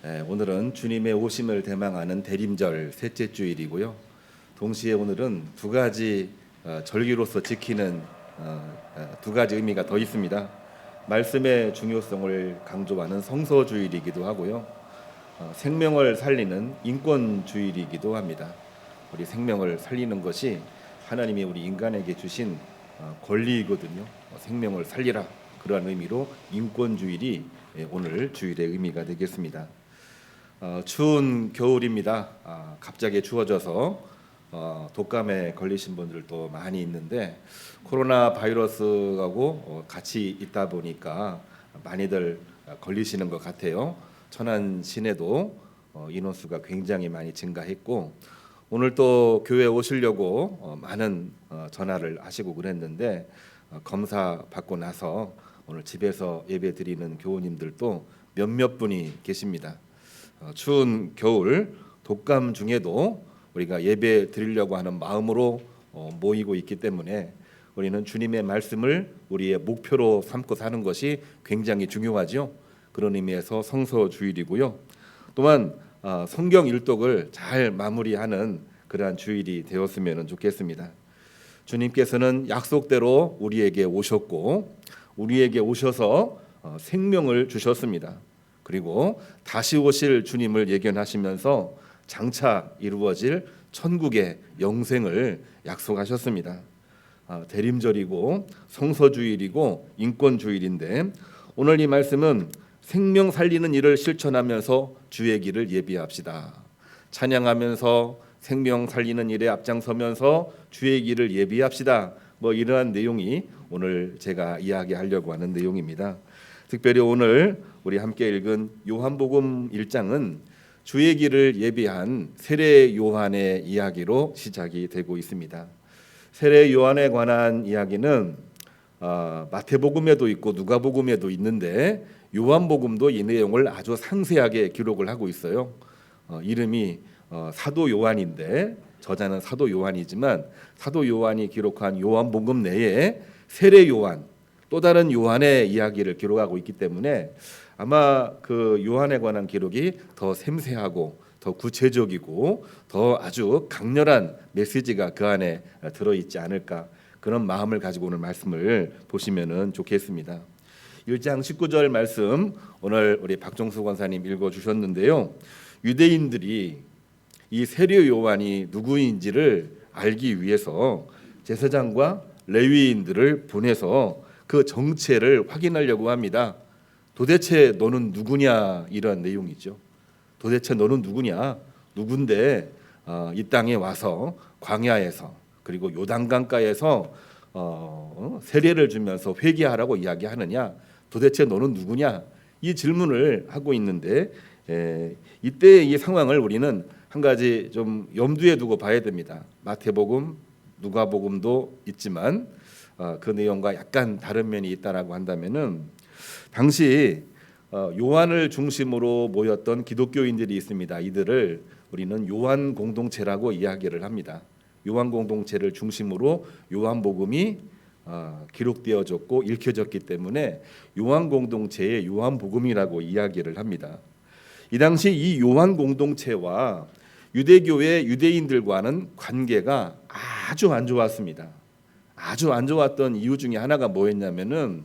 오늘은 주님의 오심을 대망하는 대림절 셋째 주일이고요. 동시에 오늘은 두 가지 절기로서 지키는 두 가지 의미가 더 있습니다. 말씀의 중요성을 강조하는 성서주일이기도 하고요. 생명을 살리는 인권주일이기도 합니다. 우리 생명을 살리는 것이 하나님이 우리 인간에게 주신 권리이거든요. 생명을 살리라, 그러한 의미로 인권주일이 오늘 주일의 의미가 되겠습니다. 추운 겨울입니다. 갑자기 추워져서 독감에 걸리신 분들도 많이 있는데 코로나 바이러스하고 같이 있다 보니까 많이들 걸리시는 것 같아요. 천안 시내도 인원수가 굉장히 많이 증가했고 오늘 또 교회 오시려고 많은 전화를 하시고 그랬는데 검사 받고 나서 오늘 집에서 예배 드리는 교우님들도 몇몇 분이 계십니다. 추운 겨울 독감 중에도 우리가 예배 드리려고 하는 마음으로 모이고 있기 때문에 우리는 주님의 말씀을 우리의 목표로 삼고 사는 것이 굉장히 중요하죠. 그런 의미에서 성서주일이고요. 또한 성경 일독을 잘 마무리하는 그러한 주일이 되었으면 좋겠습니다. 주님께서는 약속대로 우리에게 오셨고 우리에게 오셔서 생명을 주셨습니다. 그리고 다시 오실 주님을 예견하시면서 장차 이루어질 천국의 영생을 약속하셨습니다. 대림절이고 성서주일이고 인권주일인데 오늘 이 말씀은 생명 살리는 일을 실천하면서 주의 길을 예비합시다. 찬양하면서 생명 살리는 일에 앞장서면서 주의 길을 예비합시다. 이러한 내용이 오늘 제가 이야기하려고 하는 내용입니다. 특별히 오늘 우리 함께 읽은 요한복음 1장은 주의 길을 예비한 세례 요한의 이야기로 시작이 되고 있습니다. 세례 요한에 관한 이야기는 마태복음에도 있고 누가복음에도 있는데 요한복음도 이 내용을 아주 상세하게 기록을 하고 있어요. 이름이 사도 요한인데 저자는 사도 요한이지만 사도 요한이 기록한 요한복음 내에 세례 요한 또 다른 요한의 이야기를 기록하고 있기 때문에 아마 그 요한에 관한 기록이 더 섬세하고 더 구체적이고 더 아주 강렬한 메시지가 그 안에 들어있지 않을까, 그런 마음을 가지고 오늘 말씀을 보시면 좋겠습니다. 1장 19절 말씀 오늘 우리 박종수 권사님 읽어주셨는데요. 유대인들이 이 세례 요한이 누구인지를 알기 위해서 제사장과 레위인들을 보내서 그 정체를 확인하려고 합니다. 도대체 너는 누구냐, 이런 내용이죠. 도대체 너는 누구냐, 누군데 이 땅에 와서 광야에서 그리고 요단강가에서 세례를 주면서 회개하라고 이야기하느냐, 도대체 너는 누구냐, 이 질문을 하고 있는데 이때 이 상황을 우리는 한 가지 좀 염두에 두고 봐야 됩니다. 마태복음, 누가복음도 있지만 그 내용과 약간 다른 면이 있다라고 한다면은 당시 요한을 중심으로 모였던 기독교인들이 있습니다. 이들을 우리는 요한 공동체라고 이야기를 합니다. 요한 공동체를 중심으로 요한복음이 기록되어졌고 읽혀졌기 때문에 요한 공동체의 요한복음이라고 이야기를 합니다. 이 당시 이 요한 공동체와 유대교의 유대인들과는 관계가 아주 안 좋았습니다. 아주 안 좋았던 이유 중에 하나가 뭐였냐면은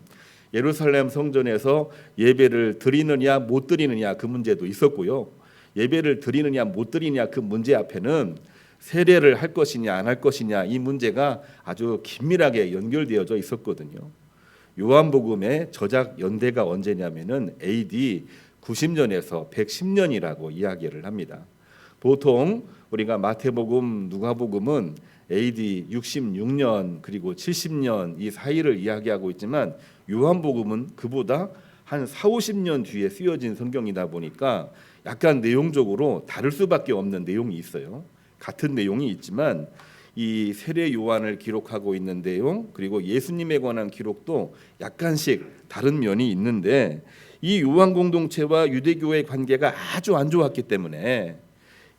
예루살렘 성전에서 예배를 드리느냐 못 드리느냐 그 문제도 있었고요. 예배를 드리느냐 못 드리느냐 그 문제 앞에는 세례를 할 것이냐 안 할 것이냐 이 문제가 아주 긴밀하게 연결되어져 있었거든요. 요한복음의 저작 연대가 언제냐면은 AD 90년에서 110년이라고 이야기를 합니다. 보통 우리가 마태복음, 누가복음은 AD 66년 그리고 70년 이 사이를 이야기하고 있지만 요한복음은 그보다 한 40-50년 뒤에 쓰여진 성경이다 보니까 약간 내용적으로 다를 수밖에 없는 내용이 있어요. 같은 내용이 있지만 이 세례 요한을 기록하고 있는 내용 그리고 예수님에 관한 기록도 약간씩 다른 면이 있는데 이 요한 공동체와 유대교의 관계가 아주 안 좋았기 때문에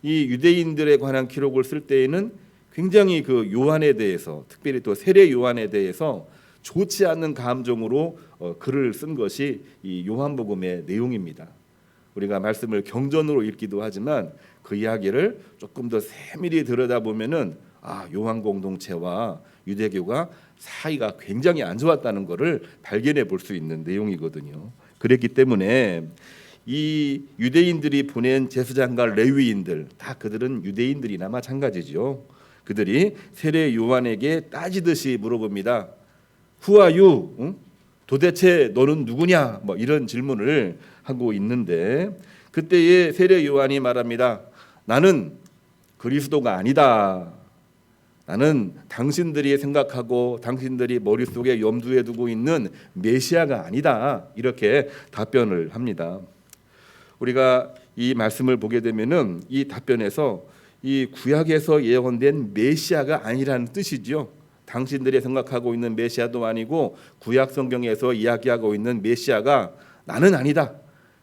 이 유대인들에 관한 기록을 쓸 때에는 굉장히 그 요한에 대해서 특별히 또 세례 요한에 대해서 좋지 않는 감정으로 글을 쓴 것이 이 요한복음의 내용입니다. 우리가 말씀을 경전으로 읽기도 하지만 그 이야기를 조금 더 세밀히 들여다보면은 요한 공동체와 유대교가 사이가 굉장히 안 좋았다는 것을 발견해 볼 수 있는 내용이거든요. 그랬기 때문에 이 유대인들이 보낸 제사장과 레위인들 다 그들은 유대인들이나 마찬가지죠. 그들이 세례 요한에게 따지듯이 물어봅니다. Who are you? 응? 도대체 너는 누구냐? 뭐 이런 질문을 하고 있는데 그때에 세례 요한이 말합니다. 나는 그리스도가 아니다. 나는 당신들이 생각하고 당신들이 머릿속에 염두에 두고 있는 메시아가 아니다. 이렇게 답변을 합니다. 우리가 이 말씀을 보게 되면은 이 답변에서 이 구약에서 예언된 메시아가 아니라는 뜻이죠. 당신들이 생각하고 있는 메시아도 아니고 구약 성경에서 이야기하고 있는 메시아가 나는 아니다.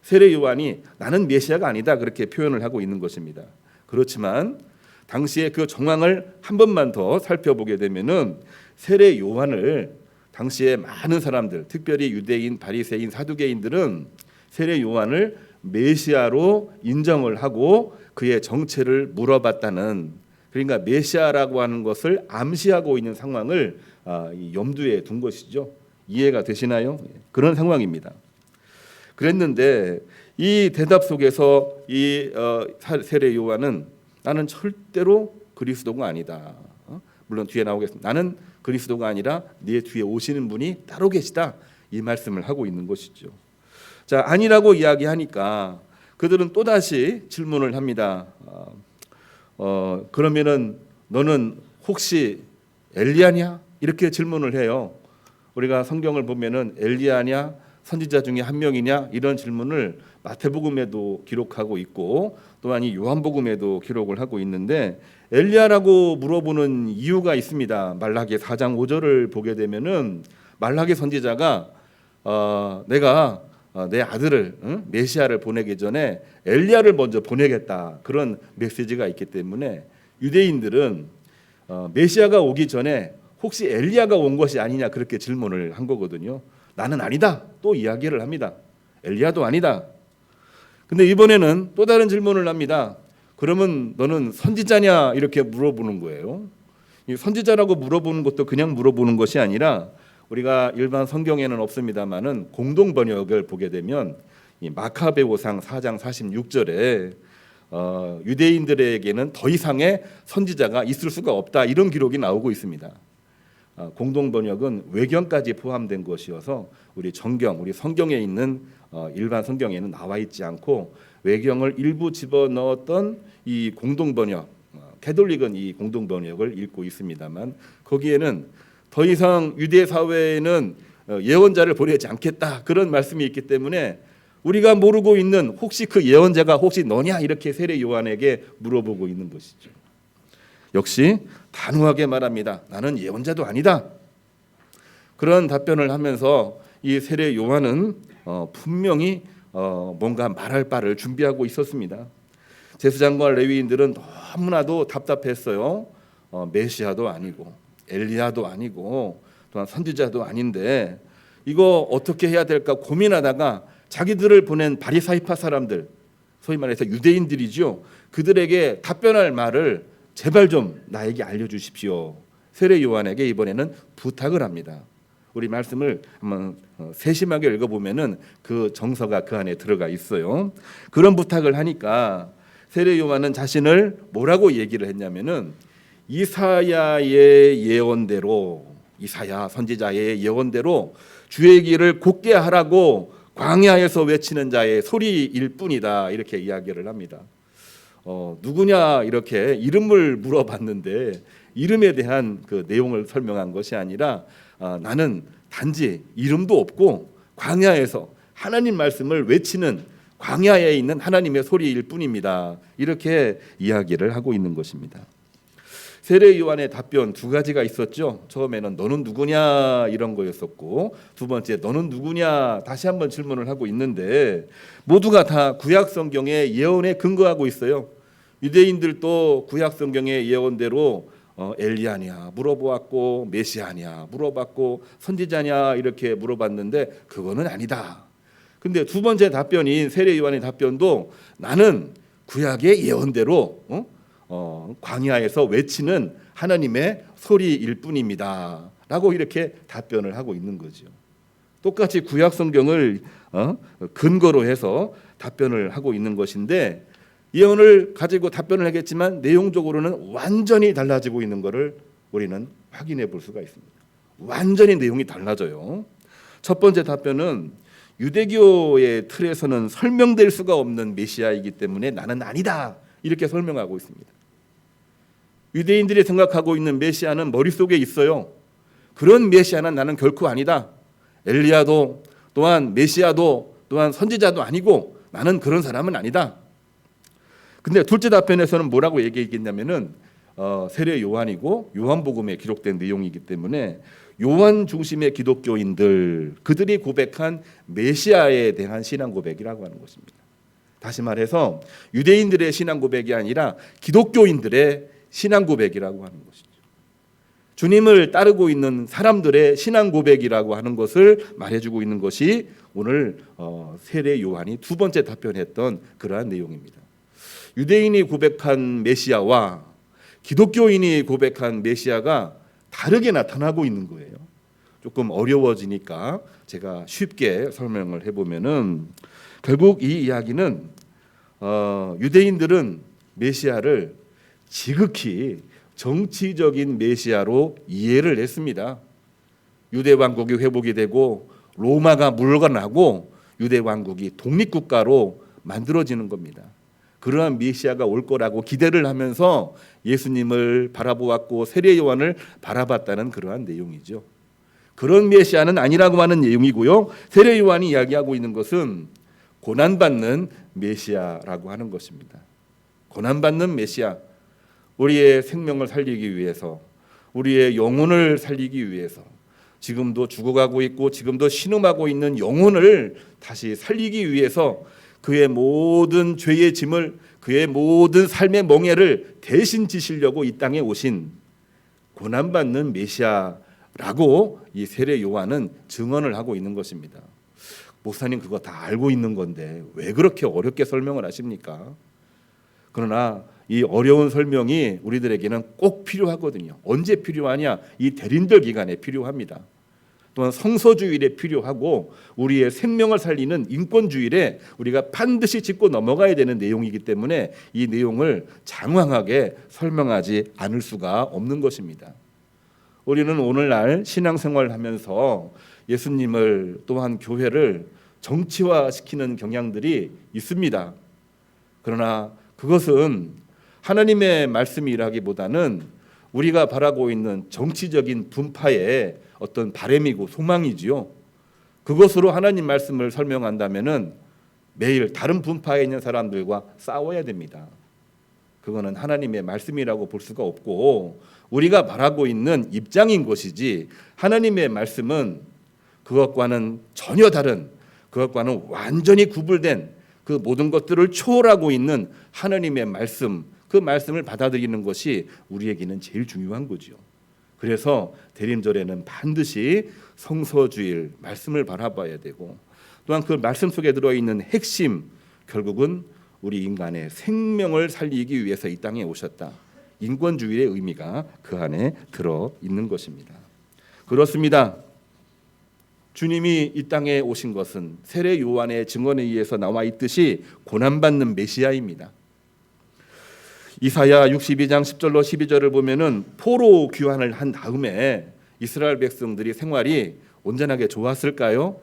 세례 요한이 나는 메시아가 아니다. 그렇게 표현을 하고 있는 것입니다. 그렇지만 당시의 그 정황을 한 번만 더 살펴보게 되면은 세례 요한을 당시에 많은 사람들, 특별히 유대인, 바리새인, 사두개인들은 세례 요한을 메시아로 인정을 하고 그의 정체를 물어봤다는, 그러니까 메시아라고 하는 것을 암시하고 있는 상황을 염두에 둔 것이죠. 이해가 되시나요? 그런 상황입니다. 그랬는데 이 대답 속에서 이 세례 요한은 나는 절대로 그리스도가 아니다. 물론 뒤에 나오겠습니다. 나는 그리스도가 아니라 네 뒤에 오시는 분이 따로 계시다. 이 말씀을 하고 있는 것이죠. 자, 아니라고 이야기하니까 그들은 또다시 질문을 합니다. 그러면은 너는 혹시 엘리야냐? 이렇게 질문을 해요. 우리가 성경을 보면은 엘리야냐? 선지자 중에 한 명이냐? 이런 질문을 마태복음에도 기록하고 있고 또한 이 요한복음에도 기록을 하고 있는데 엘리야라고 물어보는 이유가 있습니다. 말라기 4장 5절을 보게 되면은 말라기 선지자가 내가 내 아들을 메시아를 보내기 전에 엘리야를 먼저 보내겠다 그런 메시지가 있기 때문에 유대인들은 메시아가 오기 전에 혹시 엘리야가 온 것이 아니냐 그렇게 질문을 한 거거든요. 나는 아니다 또 이야기를 합니다. 엘리야도 아니다. 근데 이번에는 또 다른 질문을 합니다. 그러면 너는 선지자냐 이렇게 물어보는 거예요. 이 선지자라고 물어보는 것도 그냥 물어보는 것이 아니라 우리가 일반 성경에는 없습니다만은 공동 번역을 보게 되면 이 마카베오상 4장 46절에 유대인들에게는 더 이상의 선지자가 있을 수가 없다 이런 기록이 나오고 있습니다. 공동 번역은 외경까지 포함된 것이어서 우리 성경에 있는 일반 성경에는 나와 있지 않고 외경을 일부 집어넣었던 이 공동 번역, 캐톨릭은 이 공동 번역을 읽고 있습니다만 거기에는 더 이상 유대 사회에는 예언자를 보내지 않겠다 그런 말씀이 있기 때문에 우리가 모르고 있는 혹시 그 예언자가 혹시 너냐 이렇게 세례 요한에게 물어보고 있는 것이죠. 역시 단호하게 말합니다. 나는 예언자도 아니다. 그런 답변을 하면서 이 세례 요한은 분명히 뭔가 말할 바를 준비하고 있었습니다. 제사장과 레위인들은 너무나도 답답했어요. 메시아도 아니고 엘리야도 아니고 또한 선지자도 아닌데 이거 어떻게 해야 될까 고민하다가 자기들을 보낸 바리사이파 사람들, 소위 말해서 유대인들이죠. 그들에게 답변할 말을 제발 좀 나에게 알려주십시오. 세례 요한에게 이번에는 부탁을 합니다. 우리 말씀을 한번 세심하게 읽어보면은 그 정서가 그 안에 들어가 있어요. 그런 부탁을 하니까 세례 요한은 자신을 뭐라고 얘기를 했냐면은 이사야의 예언대로, 이사야 선지자의 예언대로 주의 길을 곧게 하라고 광야에서 외치는 자의 소리일 뿐이다 이렇게 이야기를 합니다. 누구냐 이렇게 이름을 물어봤는데 이름에 대한 그 내용을 설명한 것이 아니라 나는 단지 이름도 없고 광야에서 하나님 말씀을 외치는 광야에 있는 하나님의 소리일 뿐입니다. 이렇게 이야기를 하고 있는 것입니다. 세례 요한의 답변 두 가지가 있었죠. 처음에는 너는 누구냐 이런 거였었고 두 번째 너는 누구냐 다시 한번 질문을 하고 있는데 모두가 다 구약 성경의 예언에 근거하고 있어요. 유대인들도 구약 성경의 예언대로 엘리야냐 물어보았고 메시아냐 물어봤고 선지자냐 이렇게 물어봤는데 그거는 아니다. 근데 두 번째 답변인 세례 요한의 답변도 나는 구약의 예언대로 광야에서 외치는 하나님의 소리일 뿐입니다 라고 이렇게 답변을 하고 있는 거죠. 똑같이 구약 성경을 근거로 해서 답변을 하고 있는 것인데, 예언을 가지고 답변을 하겠지만 내용적으로는 완전히 달라지고 있는 것을 우리는 확인해 볼 수가 있습니다. 완전히 내용이 달라져요. 첫 번째 답변은 유대교의 틀에서는 설명될 수가 없는 메시아이기 때문에 나는 아니다 이렇게 설명하고 있습니다. 유대인들이 생각하고 있는 메시아는 머릿속에 있어요. 그런 메시아는 나는 결코 아니다. 엘리야도 또한 메시아도 또한 선지자도 아니고 나는 그런 사람은 아니다. 근데 둘째 답변에서는 뭐라고 얘기했냐면은 세례 요한이고 요한복음에 기록된 내용이기 때문에 요한 중심의 기독교인들, 그들이 고백한 메시아에 대한 신앙 고백이라고 하는 것입니다. 다시 말해서 유대인들의 신앙 고백이 아니라 기독교인들의 신앙 고백이라고 하는 것이죠. 주님을 따르고 있는 사람들의 신앙 고백이라고 하는 것을 말해주고 있는 것이 오늘 세례 요한이 두 번째 답변했던 그러한 내용입니다. 유대인이 고백한 메시아와 기독교인이 고백한 메시아가 다르게 나타나고 있는 거예요. 조금 어려워지니까 제가 쉽게 설명을 해보면은, 결국 이 이야기는 유대인들은 메시아를 지극히 정치적인 메시아로 이해를 했습니다. 유대 왕국이 회복이 되고 로마가 물러나고 유대 왕국이 독립국가로 만들어지는 겁니다. 그러한 메시아가 올 거라고 기대를 하면서 예수님을 바라보았고 세례 요한을 바라봤다는 그러한 내용이죠. 그런 메시아는 아니라고 하는 내용이고요. 세례 요한이 이야기하고 있는 것은 고난받는 메시아라고 하는 것입니다. 고난받는 메시아, 우리의 생명을 살리기 위해서, 우리의 영혼을 살리기 위해서, 지금도 죽어가고 있고 지금도 신음하고 있는 영혼을 다시 살리기 위해서 그의 모든 죄의 짐을, 그의 모든 삶의 멍에를 대신 지시려고 이 땅에 오신 고난받는 메시아라고 이 세례 요한은 증언을 하고 있는 것입니다. 목사님 그거 다 알고 있는 건데 왜 그렇게 어렵게 설명을 하십니까? 그러나 이 어려운 설명이 우리들에게는 꼭 필요하거든요. 언제 필요하냐? 이 대림절 기간에 필요합니다. 또한 성서주일에 필요하고 우리의 생명을 살리는 인권주일에 우리가 반드시 짚고 넘어가야 되는 내용이기 때문에 이 내용을 장황하게 설명하지 않을 수가 없는 것입니다. 우리는 오늘날 신앙생활을 하면서 예수님을 또한 교회를 정치화시키는 경향들이 있습니다. 그러나 그것은 하나님의 말씀이라기보다는 우리가 바라고 있는 정치적인 분파의 어떤 바람이고 소망이지요. 그것으로 하나님 말씀을 설명한다면은 매일 다른 분파에 있는 사람들과 싸워야 됩니다. 그거는 하나님의 말씀이라고 볼 수가 없고 우리가 바라고 있는 입장인 것이지, 하나님의 말씀은 그것과는 전혀 다른, 그것과는 완전히 구분된 그 모든 것들을 초월하고 있는 하나님의 말씀, 그 말씀을 받아들이는 것이 우리에게는 제일 중요한 거죠. 그래서 대림절에는 반드시 성서주일 말씀을 바라봐야 되고, 또한 그 말씀 속에 들어있는 핵심, 결국은 우리 인간의 생명을 살리기 위해서 이 땅에 오셨다. 인권주의의 의미가 그 안에 들어있는 것입니다. 그렇습니다. 주님이 이 땅에 오신 것은 세례 요한의 증언에 의해서 나와 있듯이 고난받는 메시아입니다. 이사야 62장 10절로 12절을 보면은 포로 귀환을 한 다음에 이스라엘 백성들이 생활이 온전하게 좋았을까요?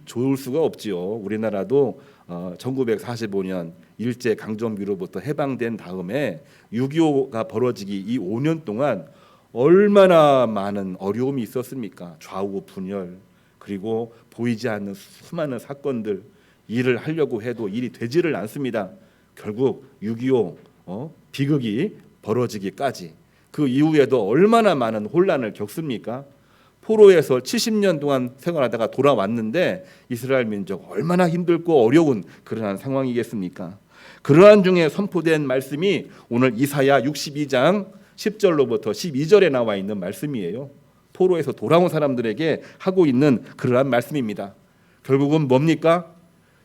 좋을 수가 없지요. 우리나라도 1945년 일제 강점기로부터 해방된 다음에 6.25가 벌어지기 이 5년 동안 얼마나 많은 어려움이 있었습니까? 좌우 분열, 그리고 보이지 않는 수많은 사건들, 일을 하려고 해도 일이 되지를 않습니다. 결국 6.25 비극이 벌어지기까지, 그 이후에도 얼마나 많은 혼란을 겪습니까? 포로에서 70년 동안 생활하다가 돌아왔는데 이스라엘 민족 얼마나 힘들고 어려운 그러한 상황이겠습니까? 그러한 중에 선포된 말씀이 오늘 이사야 62장 10절로부터 12절에 나와 있는 말씀이에요. 포로에서 돌아온 사람들에게 하고 있는 그러한 말씀입니다. 결국은 뭡니까?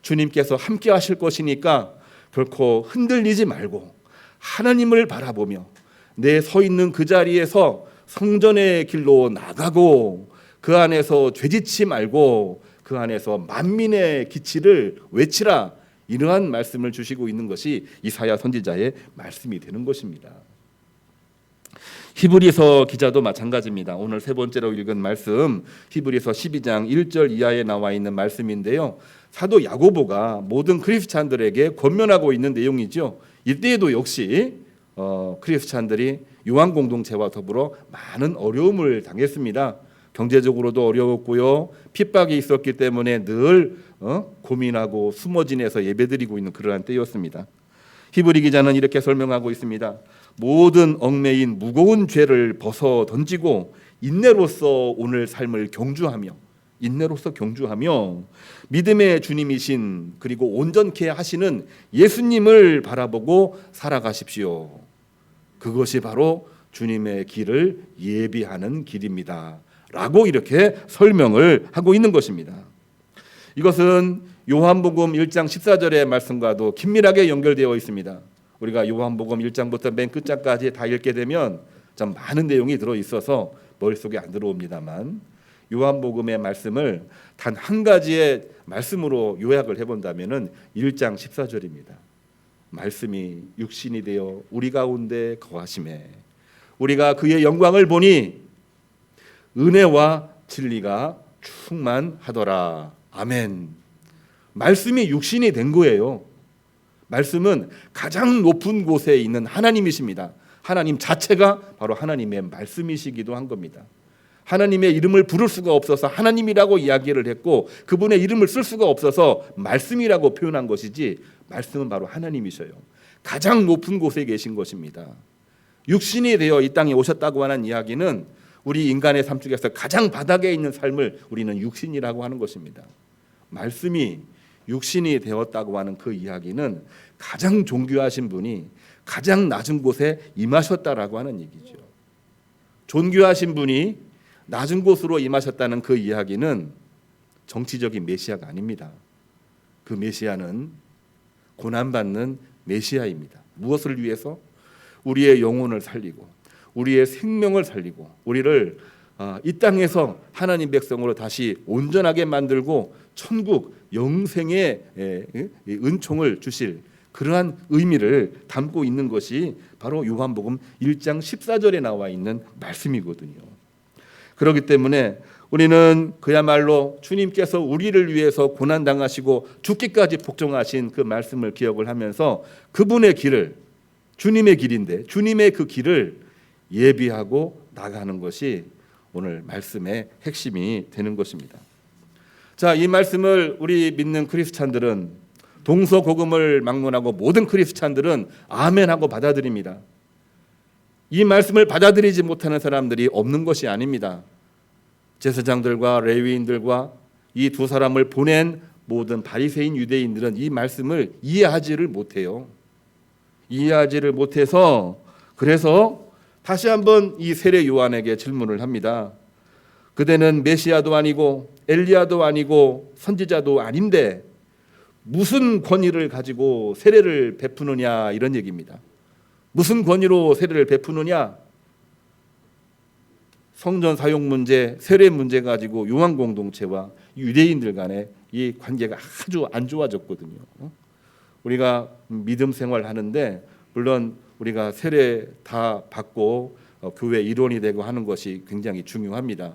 주님께서 함께 하실 것이니까 결코 흔들리지 말고 하나님을 바라보며 내 서 있는 그 자리에서 성전의 길로 나가고 그 안에서 죄짓지 말고 그 안에서 만민의 기치를 외치라. 이러한 말씀을 주시고 있는 것이 이사야 선지자의 말씀이 되는 것입니다. 히브리서 기자도 마찬가지입니다. 오늘 세 번째로 읽은 말씀 히브리서 12장 1절 이하에 나와 있는 말씀인데요. 사도 야고보가 모든 크리스찬들에게 권면하고 있는 내용이죠. 이때에도 역시 크리스찬들이 요한 공동체와 더불어 많은 어려움을 당했습니다. 경제적으로도 어려웠고요. 핍박이 있었기 때문에 늘 고민하고 숨어 지내서 예배드리고 있는 그러한 때였습니다. 히브리 기자는 이렇게 설명하고 있습니다. 모든 얽매인 무거운 죄를 벗어 던지고 인내로서 오늘 삶을 경주하며 믿음의 주님이신 그리고 온전케 하시는 예수님을 바라보고 살아가십시오. 그것이 바로 주님의 길을 예비하는 길입니다. 라고 이렇게 설명을 하고 있는 것입니다. 이것은 요한복음 1장 14절의 말씀과도 긴밀하게 연결되어 있습니다. 우리가 요한복음 1장부터 맨 끝장까지 다 읽게 되면 좀 많은 내용이 들어있어서 머릿속에 안 들어옵니다만 요한복음의 말씀을 단 한 가지의 말씀으로 요약을 해본다면 1장 14절입니다. 말씀이 육신이 되어 우리 가운데 거하심에 우리가 그의 영광을 보니 은혜와 진리가 충만하더라. 아멘. 말씀이 육신이 된 거예요. 말씀은 가장 높은 곳에 있는 하나님이십니다. 하나님 자체가 바로 하나님의 말씀이시기도 한 겁니다. 하나님의 이름을 부를 수가 없어서 하나님이라고 이야기를 했고 그분의 이름을 쓸 수가 없어서 말씀이라고 표현한 것이지 말씀은 바로 하나님이셔요. 가장 높은 곳에 계신 것입니다. 육신이 되어 이 땅에 오셨다고 하는 이야기는 우리 인간의 삶 중에서 가장 바닥에 있는 삶을 우리는 육신이라고 하는 것입니다. 말씀이 육신이 되었다고 하는 그 이야기는 가장 존귀하신 분이 가장 낮은 곳에 임하셨다라고 하는 얘기죠. 존귀하신 분이 낮은 곳으로 임하셨다는 그 이야기는 정치적인 메시아가 아닙니다. 그 메시아는 고난받는 메시아입니다. 무엇을 위해서? 우리의 영혼을 살리고 우리의 생명을 살리고 우리를 이 땅에서 하나님 백성으로 다시 온전하게 만들고 천국 영생의 은총을 주실 그러한 의미를 담고 있는 것이 바로 요한복음 1장 14절에 나와 있는 말씀이거든요. 그렇기 때문에 우리는 그야말로 주님께서 우리를 위해서 고난당하시고 죽기까지 복종하신 그 말씀을 기억을 하면서 그분의 길을 주님의 길인데 주님의 그 길을 예비하고 나가는 것이 오늘 말씀의 핵심이 되는 것입니다. 자, 이 말씀을 우리 믿는 크리스찬들은 동서고금을 막론하고 모든 크리스찬들은 아멘하고 받아들입니다. 이 말씀을 받아들이지 못하는 사람들이 없는 것이 아닙니다. 제사장들과 레위인들과 이 두 사람을 보낸 모든 바리새인 유대인들은 이 말씀을 이해하지를 못해요. 이해하지를 못해서 그래서 다시 한번 이 세례 요한에게 질문을 합니다. 그대는 메시아도 아니고 엘리야도 아니고 선지자도 아닌데 무슨 권위를 가지고 세례를 베푸느냐 이런 얘기입니다. 무슨 권위로 세례를 베푸느냐? 성전 사용 문제, 세례 문제 가지고 요한 공동체와 유대인들 간의 이 관계가 아주 안 좋아졌거든요. 우리가 믿음 생활하는데 물론 우리가 세례 다 받고 교회 일원이 되고 하는 것이 굉장히 중요합니다.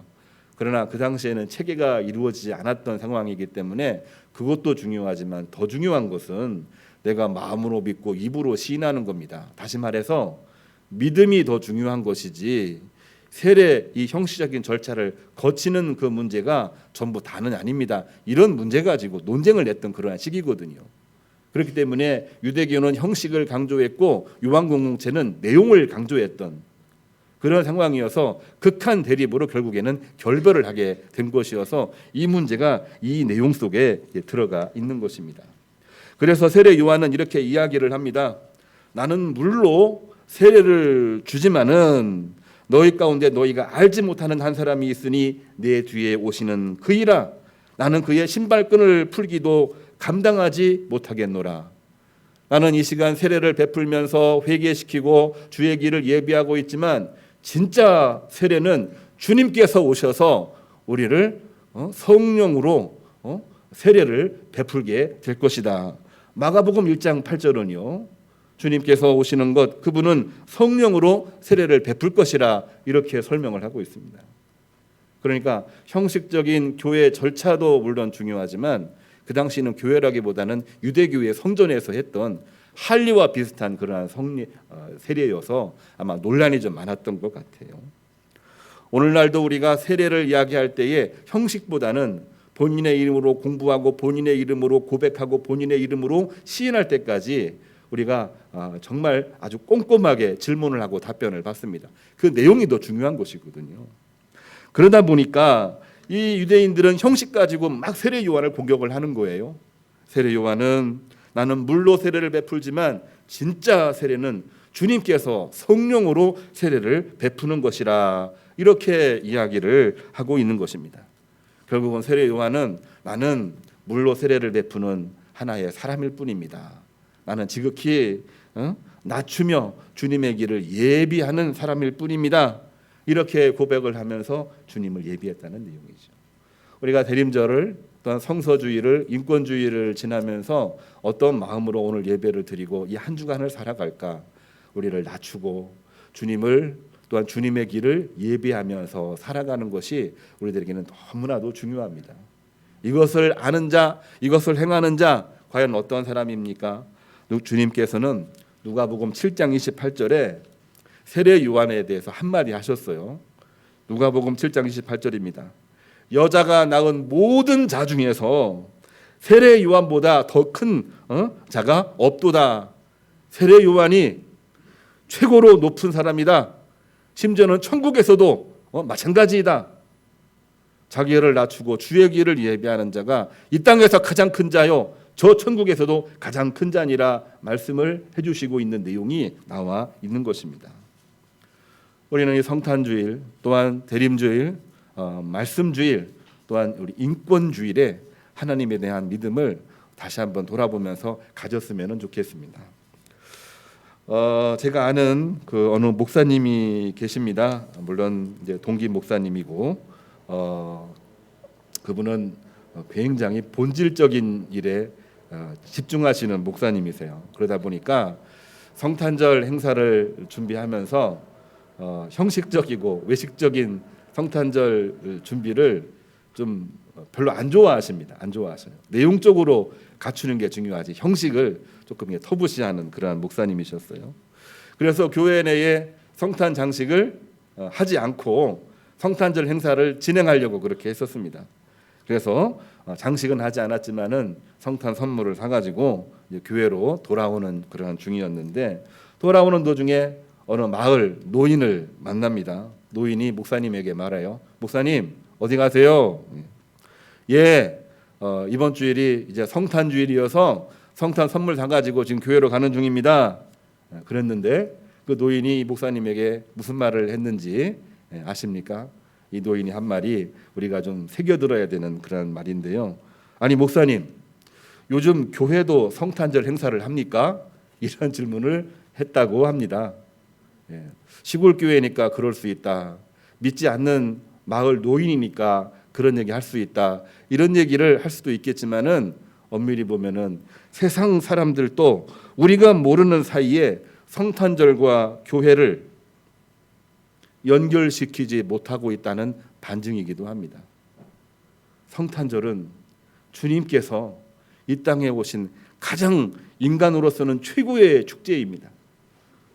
그러나 그 당시에는 체계가 이루어지지 않았던 상황이기 때문에 그것도 중요하지만 더 중요한 것은 내가 마음으로 믿고 입으로 시인하는 겁니다. 다시 말해서 믿음이 더 중요한 것이지 세례 이 형식적인 절차를 거치는 그 문제가 전부 다는 아닙니다. 이런 문제 가지고 논쟁을 냈던 그러한 시기거든요. 그렇기 때문에 유대교는 형식을 강조했고 요한 공동체는 내용을 강조했던 그런 상황이어서 극한 대립으로 결국에는 결별을 하게 된 것이어서 이 문제가 이 내용 속에 들어가 있는 것입니다. 그래서 세례 요한은 이렇게 이야기를 합니다. 나는 물로 세례를 주지만은 너희 가운데 너희가 알지 못하는 한 사람이 있으니 내 뒤에 오시는 그이라 나는 그의 신발끈을 풀기도 감당하지 못하겠노라. 나는 이 시간 세례를 베풀면서 회개시키고 주의 길을 예비하고 있지만 진짜 세례는 주님께서 오셔서 우리를 성령으로 세례를 베풀게 될 것이다. 마가복음 1장 8절은요. 주님께서 오시는 것, 그분은 성령으로 세례를 베풀 것이라 이렇게 설명을 하고 있습니다. 그러니까 형식적인 교회 절차도 물론 중요하지만 그 당시는 교회라기보다는 유대교회 성전에서 했던 할례와 비슷한 그러한 세례여서 아마 논란이 좀 많았던 것 같아요. 오늘날도 우리가 세례를 이야기할 때에 형식보다는 본인의 이름으로 공부하고 본인의 이름으로 고백하고 본인의 이름으로 시인할 때까지 우리가 정말 아주 꼼꼼하게 질문을 하고 답변을 받습니다. 그 내용이 더 중요한 것이거든요. 그러다 보니까 이 유대인들은 형식 가지고 막 세례 요한을 공격을 하는 거예요. 세례 요한은 나는 물로 세례를 베풀지만 진짜 세례는 주님께서 성령으로 세례를 베푸는 것이라 이렇게 이야기를 하고 있는 것입니다. 결국은 세례 요한은 나는 물로 세례를 베푸는 하나의 사람일 뿐입니다. 나는 지극히 낮추며 주님의 길을 예비하는 사람일 뿐입니다. 이렇게 고백을 하면서 주님을 예비했다는 내용이죠. 우리가 대림절을 또한 성서주의를 인권주의를 지나면서 어떤 마음으로 오늘 예배를 드리고 이 한 주간을 살아갈까? 우리를 낮추고 주님을 또한 주님의 길을 예비하면서 살아가는 것이 우리들에게는 너무나도 중요합니다. 이것을 아는 자, 이것을 행하는 자 과연 어떤 사람입니까? 주님께서는 누가복음 7장 28절에 세례 요한에 대해서 한마디 하셨어요. 누가복음 7장 28절입니다. 여자가 낳은 모든 자 중에서 세례 요한보다 더 큰 자가 없도다. 세례 요한이 최고로 높은 사람이다. 심지어는 천국에서도 마찬가지이다. 자기를 낮추고 주의 길을 예비하는 자가 이 땅에서 가장 큰 자요 저 천국에서도 가장 큰 자니라 말씀을 해주시고 있는 내용이 나와 있는 것입니다. 우리는 이 성탄주일 또한 대림주일 말씀주일 또한 우리 인권주일에 하나님에 대한 믿음을 다시 한번 돌아보면서 가졌으면 좋겠습니다. 제가 아는 그 어느 목사님이 계십니다. 물론 이제 동기 목사님이고 그분은 굉장히 본질적인 일에 집중하시는 목사님이세요. 그러다 보니까 성탄절 행사를 준비하면서 형식적이고 외식적인 성탄절 준비를 좀 별로 안 좋아하십니다. 안 좋아하셔요. 내용적으로 갖추는 게 중요하지 형식을 조금 터부시하는 그러한 목사님이셨어요. 그래서 교회 내에 성탄 장식을 하지 않고 성탄절 행사를 진행하려고 그렇게 했었습니다. 그래서 장식은 하지 않았지만은 성탄 선물을 사가지고 이제 교회로 돌아오는 그러한 중이었는데 돌아오는 도중에 어느 마을 노인을 만납니다. 노인이 목사님에게 말해요. 목사님 어디 가세요? 예, 이번 주일이 이제 성탄 주일이어서 성탄 선물 사가지고 지금 교회로 가는 중입니다. 그랬는데 그 노인이 목사님에게 무슨 말을 했는지 아십니까? 이 노인이 한 말이 우리가 좀 새겨들어야 되는 그런 말인데요. 아니 목사님, 요즘 교회도 성탄절 행사를 합니까? 이런 질문을 했다고 합니다. 시골 교회니까 그럴 수 있다. 믿지 않는 마을 노인이니까 그런 얘기 할 수 있다. 이런 얘기를 할 수도 있겠지만은 엄밀히 보면은 세상 사람들도 우리가 모르는 사이에 성탄절과 교회를 연결시키지 못하고 있다는 반증이기도 합니다. 성탄절은 주님께서 이 땅에 오신 가장 인간으로서는 최고의 축제입니다.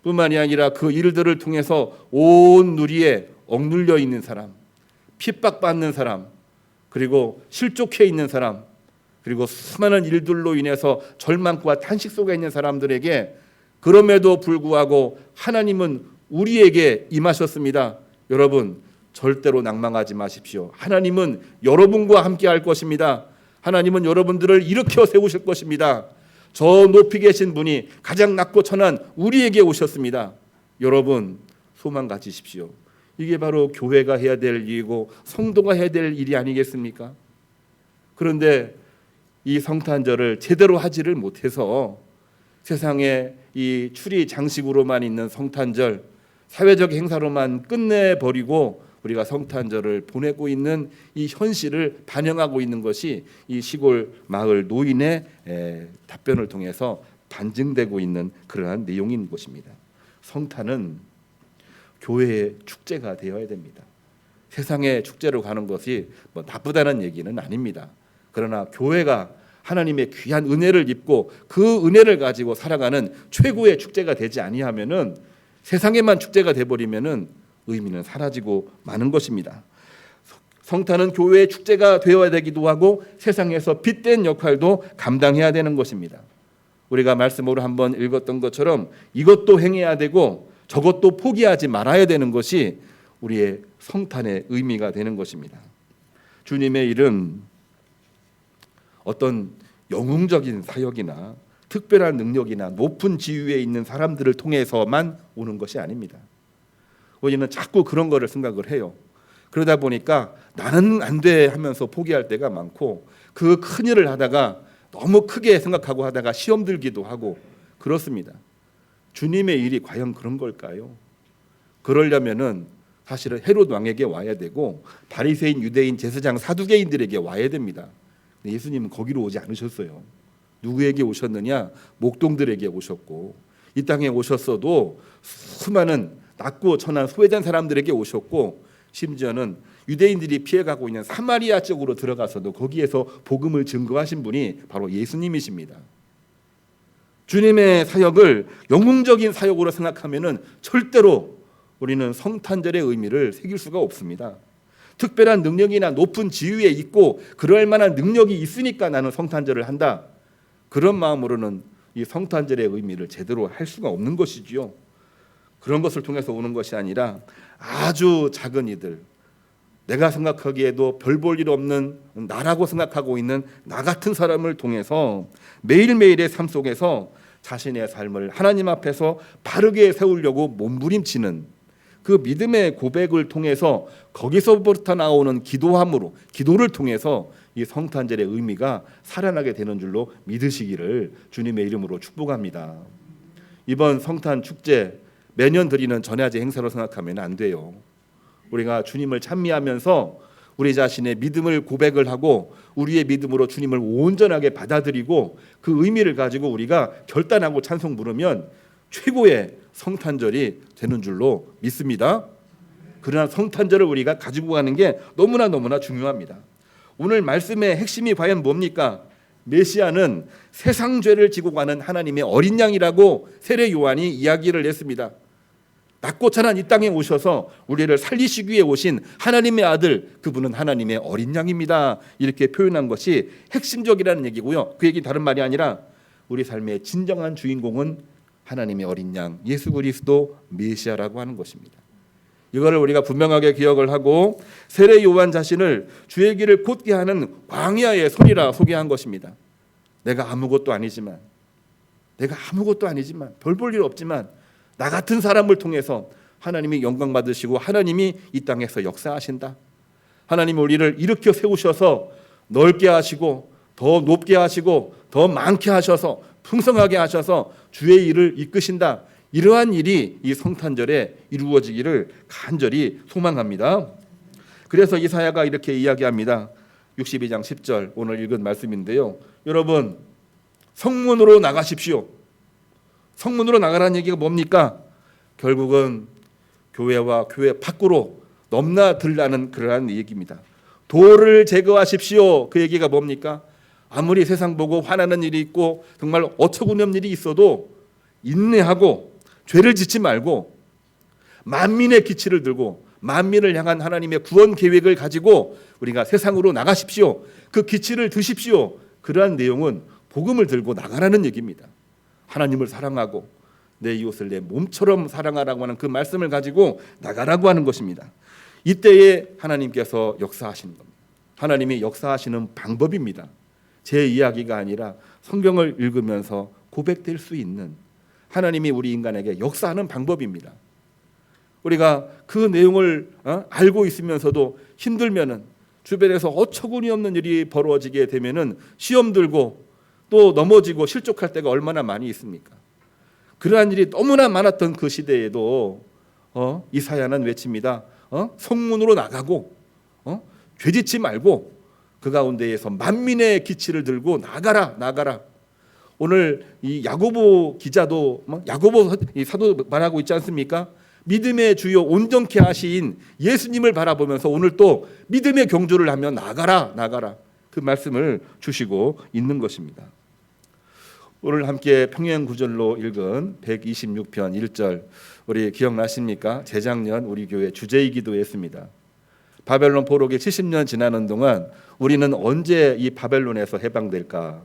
뿐만이 아니라 그 일들을 통해서 온 누리에 억눌려 있는 사람, 핍박받는 사람, 그리고 실족해 있는 사람, 그리고 수많은 일들로 인해서 절망과 탄식 속에 있는 사람들에게 그럼에도 불구하고 하나님은 우리에게 임하셨습니다. 여러분 절대로 낭망하지 마십시오. 하나님은 여러분과 함께 할 것입니다. 하나님은 여러분들을 일으켜 세우실 것입니다. 저 높이 계신 분이 가장 낮고 천한 우리에게 오셨습니다. 여러분 소망 가지십시오. 이게 바로 교회가 해야 될 일이고 성도가 해야 될 일이 아니겠습니까? 그런데 이 성탄절을 제대로 하지를 못해서 세상에 이 추리 장식으로만 있는 성탄절, 사회적 행사로만 끝내버리고 우리가 성탄절을 보내고 있는 이 현실을 반영하고 있는 것이 이 시골 마을 노인의 답변을 통해서 반증되고 있는 그러한 내용인 것입니다. 성탄은 교회의 축제가 되어야 됩니다. 세상의 축제로 가는 것이 뭐 나쁘다는 얘기는 아닙니다. 그러나 교회가 하나님의 귀한 은혜를 입고 그 은혜를 가지고 살아가는 최고의 축제가 되지 아니하면은, 세상에만 축제가 돼버리면은 의미는 사라지고 마는 것입니다. 성탄은 교회의 축제가 되어야 되기도 하고 세상에서 빛된 역할도 감당해야 되는 것입니다. 우리가 말씀으로 한번 읽었던 것처럼 이것도 행해야 되고 저것도 포기하지 말아야 되는 것이 우리의 성탄의 의미가 되는 것입니다. 주님의 일은 어떤 영웅적인 사역이나 특별한 능력이나 높은 지위에 있는 사람들을 통해서만 오는 것이 아닙니다. 우리는 자꾸 그런 거를 생각을 해요. 그러다 보니까 나는 안 돼 하면서 포기할 때가 많고, 그 큰 일을 하다가 너무 크게 생각하고 하다가 시험 들기도 하고 그렇습니다. 주님의 일이 과연 그런 걸까요? 그러려면은 사실은 헤롯 왕에게 와야 되고 바리새인, 유대인, 제사장, 사두개인들에게 와야 됩니다. 예수님은 거기로 오지 않으셨어요. 누구에게 오셨느냐? 목동들에게 오셨고, 이 땅에 오셨어도 수많은 낮고 천한 소외된 사람들에게 오셨고, 심지어는 유대인들이 피해가고 있는 사마리아 쪽으로 들어가서도 거기에서 복음을 증거하신 분이 바로 예수님이십니다. 주님의 사역을 영웅적인 사역으로 생각하면은 절대로 우리는 성탄절의 의미를 새길 수가 없습니다. 특별한 능력이나 높은 지위에 있고 그럴 만한 능력이 있으니까 나는 성탄절을 한다, 그런 마음으로는 이 성탄절의 의미를 제대로 할 수가 없는 것이지요. 그런 것을 통해서 오는 것이 아니라 아주 작은 이들, 내가 생각하기에도 별 볼 일 없는 나라고 생각하고 있는 나 같은 사람을 통해서 매일매일의 삶 속에서 자신의 삶을 하나님 앞에서 바르게 세우려고 몸부림치는 그 믿음의 고백을 통해서, 거기서부터 나오는 기도를 통해서 이 성탄절의 의미가 살아나게 되는 줄로 믿으시기를 주님의 이름으로 축복합니다. 이번 성탄 축제 매년 드리는 전야제 행사로 생각하면 안 돼요. 우리가 주님을 찬미하면서 우리 자신의 믿음을 고백을 하고 우리의 믿음으로 주님을 온전하게 받아들이고 그 의미를 가지고 우리가 결단하고 찬송 부르면 최고의 성탄절이 되는 줄로 믿습니다. 그러나 성탄절을 우리가 가지고 가는 게 너무나 중요합니다. 오늘 말씀의 핵심이 과연 뭡니까? 메시아는 세상 죄를 지고 가는 하나님의 어린 양이라고 세례 요한이 이야기를 했습니다. 낮고 찬한 이 땅에 오셔서 우리를 살리시기 위해 오신 하나님의 아들, 그분은 하나님의 어린 양입니다. 이렇게 표현한 것이 핵심적이라는 얘기고요. 그 얘기는 다른 말이 아니라 우리 삶의 진정한 주인공은 하나님의 어린 양 예수 그리스도 메시아라고 하는 것입니다. 이거를 우리가 분명하게 기억을 하고 세례 요한 자신을 주의 길을 곧게 하는 광야의 소리라 소개한 것입니다. 내가 아무것도 아니지만 별 볼 일 없지만 나 같은 사람을 통해서 하나님이 영광 받으시고 하나님이 이 땅에서 역사하신다. 하나님 우리를 일으켜 세우셔서 넓게 하시고 더 높게 하시고 더 많게 하셔서 풍성하게 하셔서 주의 일을 이끄신다. 이러한 일이 이 성탄절에 이루어지기를 간절히 소망합니다. 그래서 이사야가 이렇게 이야기합니다. 62장 10절 오늘 읽은 말씀인데요. 여러분, 성문으로 나가십시오. 성문으로 나가라는 얘기가 뭡니까? 결국은 교회와 교회 밖으로 넘나들라는 그러한 얘기입니다. 돌을 제거하십시오. 그 얘기가 뭡니까? 아무리 세상 보고 화나는 일이 있고 정말 어처구니없는 일이 있어도 인내하고 죄를 짓지 말고 만민의 기치를 들고 만민을 향한 하나님의 구원 계획을 가지고 우리가 세상으로 나가십시오. 그 기치를 드십시오. 그러한 내용은 복음을 들고 나가라는 얘기입니다. 하나님을 사랑하고 내 이웃을 내 몸처럼 사랑하라고 하는 그 말씀을 가지고 나가라고 하는 것입니다. 이때에 하나님께서 역사하시는 겁니다. 하나님이 역사하시는 방법입니다. 제 이야기가 아니라 성경을 읽으면서 고백될 수 있는 하나님이 우리 인간에게 역사하는 방법입니다. 우리가 그 내용을 알고 있으면서도 힘들면은 주변에서 어처구니 없는 일이 벌어지게 되면은 시험 들고 또 넘어지고 실족할 때가 얼마나 많이 있습니까? 그러한 일이 너무나 많았던 그 시대에도 이사야는 외칩니다. 성문으로 나가고 죄짓지 말고 그 가운데에서 만민의 기치를 들고 나가라, 나가라. 오늘 이 야고보 기자도 야고보 이 사도 말하고 있지 않습니까? 믿음의 주요 온전케 하신 예수님을 바라보면서 오늘 또 믿음의 경주를 하며 나가라, 나가라. 그 말씀을 주시고 있는 것입니다. 오늘 함께 평행구절로 읽은 126편 1절 우리 기억나십니까? 재작년 우리 교회 주제이기도 했습니다. 바벨론 포로기 70년 지나는 동안 우리는 언제 이 바벨론에서 해방될까?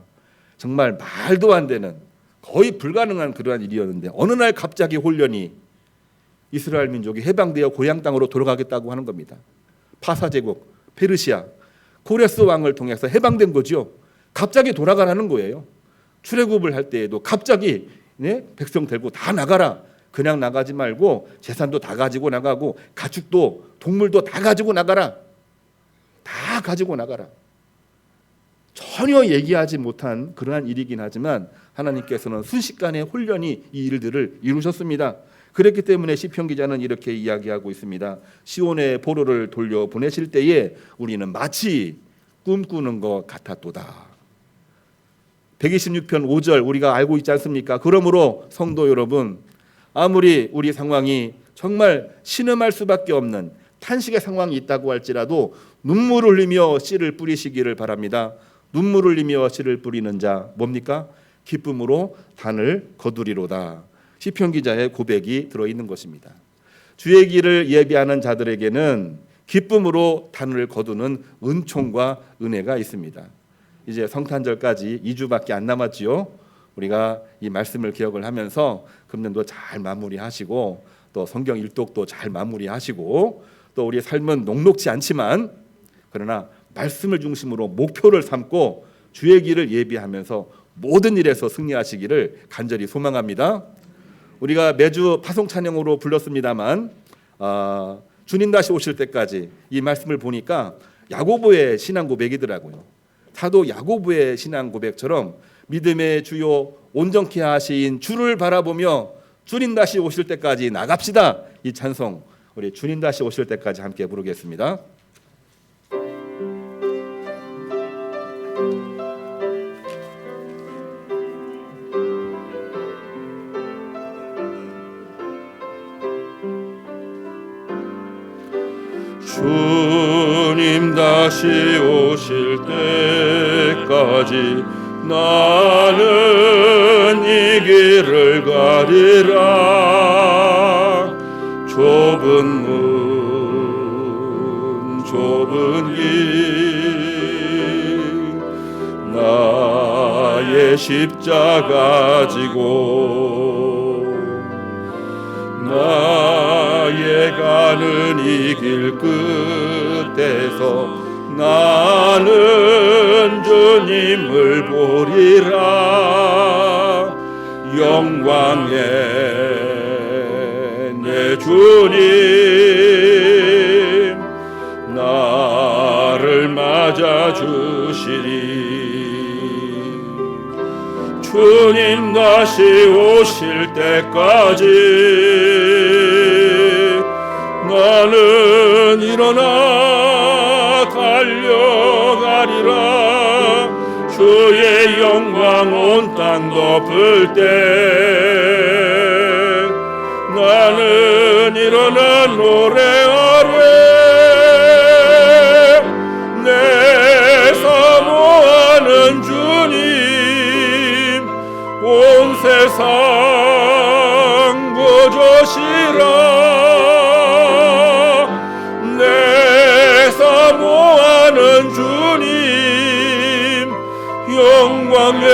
정말 말도 안 되는 거의 불가능한 그러한 일이었는데 어느 날 갑자기 홀련히 이스라엘 민족이 해방되어 고향 땅으로 돌아가겠다고 하는 겁니다. 파사제국, 페르시아, 고레스 왕을 통해서 해방된 거죠. 갑자기 돌아가라는 거예요. 출애굽을 할 때에도 갑자기 백성 데리고 다 나가라. 그냥 나가지 말고 재산도 다 가지고 나가고 가축도 동물도 다 가지고 나가라. 다 가지고 나가라. 전혀 얘기하지 못한 그러한 일이긴 하지만 하나님께서는 순식간에 홀련히 이 일들을 이루셨습니다. 그렇기 때문에 시편 기자는 이렇게 이야기하고 있습니다. 시온의 포로를 돌려 보내실 때에 우리는 마치 꿈꾸는 것 같았도다. 126편 5절 우리가 알고 있지 않습니까? 그러므로 성도 여러분, 아무리 우리 상황이 정말 신음할 수밖에 없는 탄식의 상황이 있다고 할지라도 눈물을 흘리며 씨를 뿌리시기를 바랍니다. 눈물을 흘리며 씨를 뿌리는 자 뭡니까? 기쁨으로 단을 거두리로다. 시편 기자의 고백이 들어있는 것입니다. 주의 길을 예비하는 자들에게는 기쁨으로 단을 거두는 은총과 은혜가 있습니다. 이제 성탄절까지 2주밖에 안 남았지요. 우리가 이 말씀을 기억을 하면서 금년도 잘 마무리하시고 또 성경 일독도 잘 마무리하시고 또 우리의 삶은 녹록지 않지만 그러나 말씀을 중심으로 목표를 삼고 주의 길을 예비하면서 모든 일에서 승리하시기를 간절히 소망합니다. 우리가 매주 파송 찬양으로 불렀습니다만 주님 다시 오실 때까지 이 말씀을 보니까 야고보의 신앙 고백이더라고요. 사도 야고보의 신앙 고백처럼 믿음의 주요 온전케 하신 주를 바라보며 주님 다시 오실 때까지 나갑시다. 이 찬송 우리 주님 다시 오실 때까지 함께 부르겠습니다. 주님 다시 오실 때까지 나는 이 길을 가리라. 좁은 문 좁은 길 나의 십자가 지고 나의 가는 이 길 끝에서 나는 주님을 보리라. 영광의 내 주님 나를 맞아 주시리. 주님 다시 오실 때까지 나는 일어나 달려가리라. 주의 영광 온 땅 덮을 때 나는 일어나 노래하리. 내 사모하는 주님 온 세상 보조시라. 내 사모하는 주님 영광의